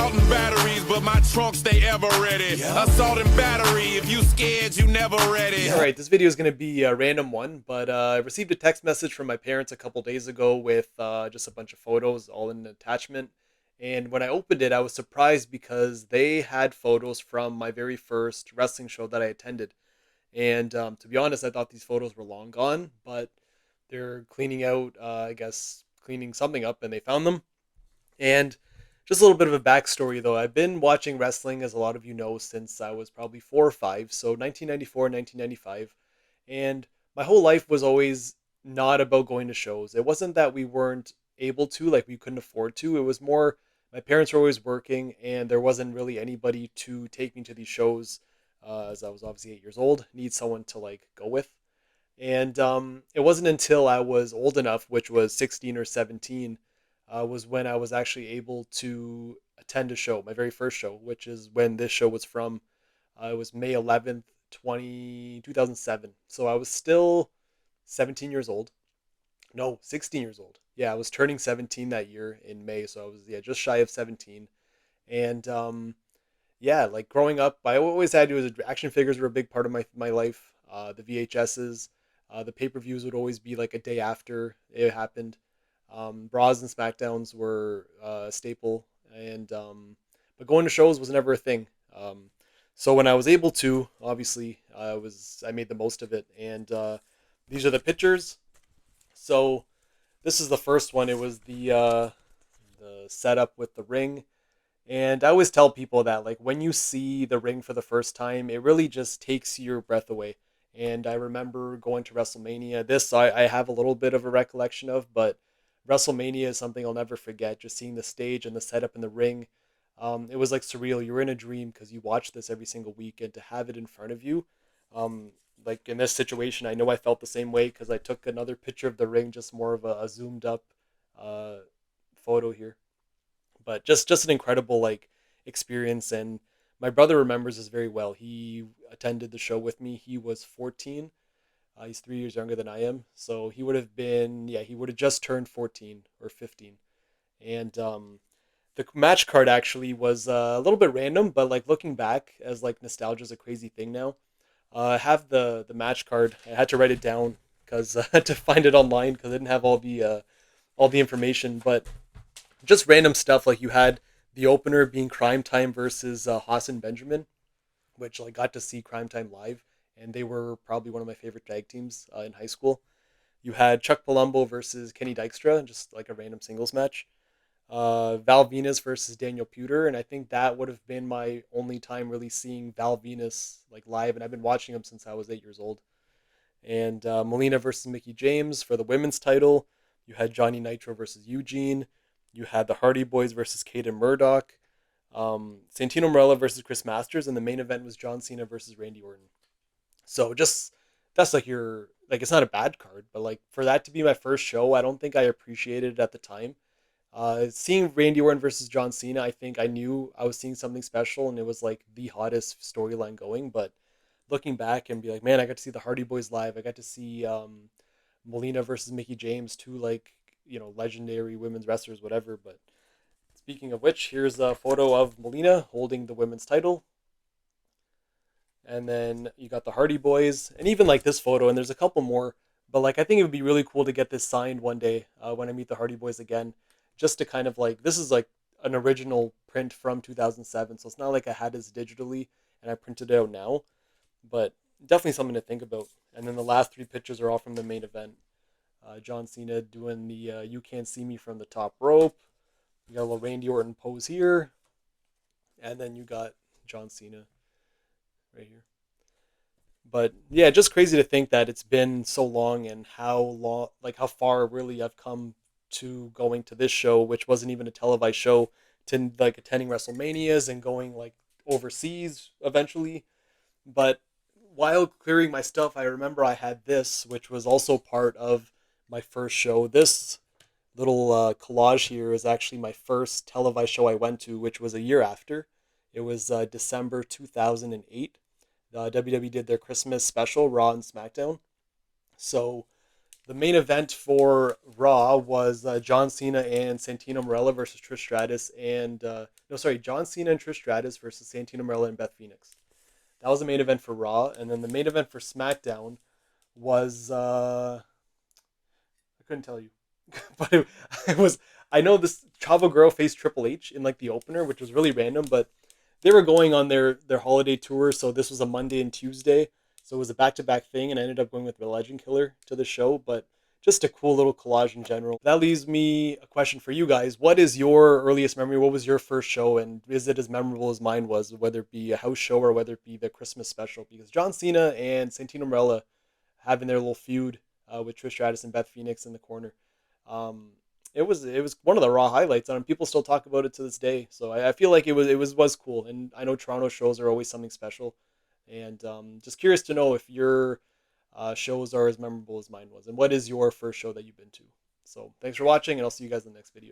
assault and batteries, but my trunk stay ever ready. Assault and battery, if you scared, you never ready. Alright, this video is going to be a random one, but I received a text message from my parents a couple days ago with just a bunch of photos all in an attachment. And when I opened it, I was surprised because they had photos from my very first wrestling show that I attended. And to be honest, I thought these photos were long gone, but they're cleaning out, I guess, cleaning something up, and they found them. And just a little bit of a backstory, though. I've been watching wrestling, as a lot of you know, since I was probably 4 or 5, so 1994, 1995. And my whole life was always not about going to shows. It wasn't that we weren't able to, like we couldn't afford to. It was more my parents were always working, and there wasn't really anybody to take me to these shows, as I was obviously 8 years old. Need someone to like go with. And it wasn't until I was old enough, which was 16 or 17, was when I was actually able to attend a show, my very first show, which is when this show was from. It was May 11th, 2007. So I was still 17 years old. No, 16 years old. Yeah, I was turning 17 that year in May, so I was just shy of 17. And yeah, like growing up, I always had to. Action figures were a big part of my life. The VHSs, the pay-per-views would always be like a day after it happened. Raws and Smackdowns were a staple, and but going to shows was never a thing. So when I was able to, obviously, I made the most of it, and these are the pictures. So this is the first one. It was the setup with the ring. And I always tell people that, like, when you see the ring for the first time, it really just takes your breath away. And I remember going to WrestleMania. This I have a little bit of a recollection of, but WrestleMania is something I'll never forget. Just seeing the stage and the setup in the ring. It was like surreal. You were in a dream because you watched this every single week, and to have it in front of you. Like in this situation, I know I felt the same way because I took another picture of the ring, just more of a zoomed up photo here. But just an incredible like experience, and my brother remembers this very well. He attended the show with me. He was 14. He's 3 years younger than I am, so he would have been, he would have just turned 14 or 15. And the match card actually was a little bit random, but like looking back, as like nostalgia is a crazy thing now. I have the match card. I had to write it down because I had to find it online because I didn't have all the information, but just random stuff. Like you had the opener being Time versus Haas and Benjamin, which I got to see Time live, and they were probably one of my favorite tag teams in high school. You had Chuck Palumbo versus Kenny Dykstra, just like a random singles match. Val Venis versus Daniel Puder, and I think that would have been my only time really seeing Val Venis like live, and I've been watching him since I was 8 years old. And Melina versus Mickie James for the women's title. You had Johnny Nitro versus Eugene. You had the Hardy Boys versus Cade and Murdoch. Santino Marella versus Chris Masters, and the main event was John Cena versus Randy Orton. So just that's like it's not a bad card, but like for that to be my first show, I don't think I appreciated it at the time. Seeing Randy Orton versus John Cena, I think I knew I was seeing something special, and it was like the hottest storyline going. But looking back and be like, man, I got to see the Hardy Boys live. I got to see Melina versus Mickie James, two like legendary women's wrestlers, whatever. But speaking of which, here's a photo of Melina holding the women's title. And then you got the Hardy Boys, and even like this photo, and there's a couple more. But like I think it would be really cool to get this signed one day when I meet the Hardy Boys again, just to kind of like, this is like an original print from 2007, so it's not like I had this digitally and I printed it out now, but definitely something to think about. And then the last 3 pictures are all from the main event. John Cena doing the "You Can't See Me" from the top rope. You got a little Randy Orton pose here, and then you got John Cena right here. But yeah, just crazy to think that it's been so long, and how far really I've come to going to this show, which wasn't even a televised show, to like attending WrestleManias and going like overseas eventually. But while clearing my stuff, I remember I had this, which was also part of my first show. This little collage here is actually my first televised show I went to, which was a year after. It was December 2008. WWE did their Christmas special, Raw and SmackDown. So The main event for Raw was John Cena and Santino Marella versus Trish Stratus and no, sorry, John Cena and Trish Stratus versus Santino Marella and Beth Phoenix. That was the main event for Raw, and then the main event for SmackDown was I couldn't tell you, but it was. I know this Chavo Guerrero faced Triple H in like the opener, which was really random, but they were going on their holiday tour, so this was a Monday and Tuesday, so it was a back to back thing, and I ended up going with the Legend Killer to the show, but just a cool little collage in general. That leaves me a question for you guys. What is your earliest memory? What was your first show, and is it as memorable as mine was, whether it be a house show or whether it be the Christmas special? Because John Cena and Santino Marella having their little feud with Trish Stratus and Beth Phoenix in the corner. Um, it was one of the Raw highlights, and people still talk about it to this day. So I feel like it was cool, and I know Toronto shows are always something special, and just curious to know if your shows are as memorable as mine was, and what is your first show that you've been to. So thanks for watching, and I'll see you guys in the next video.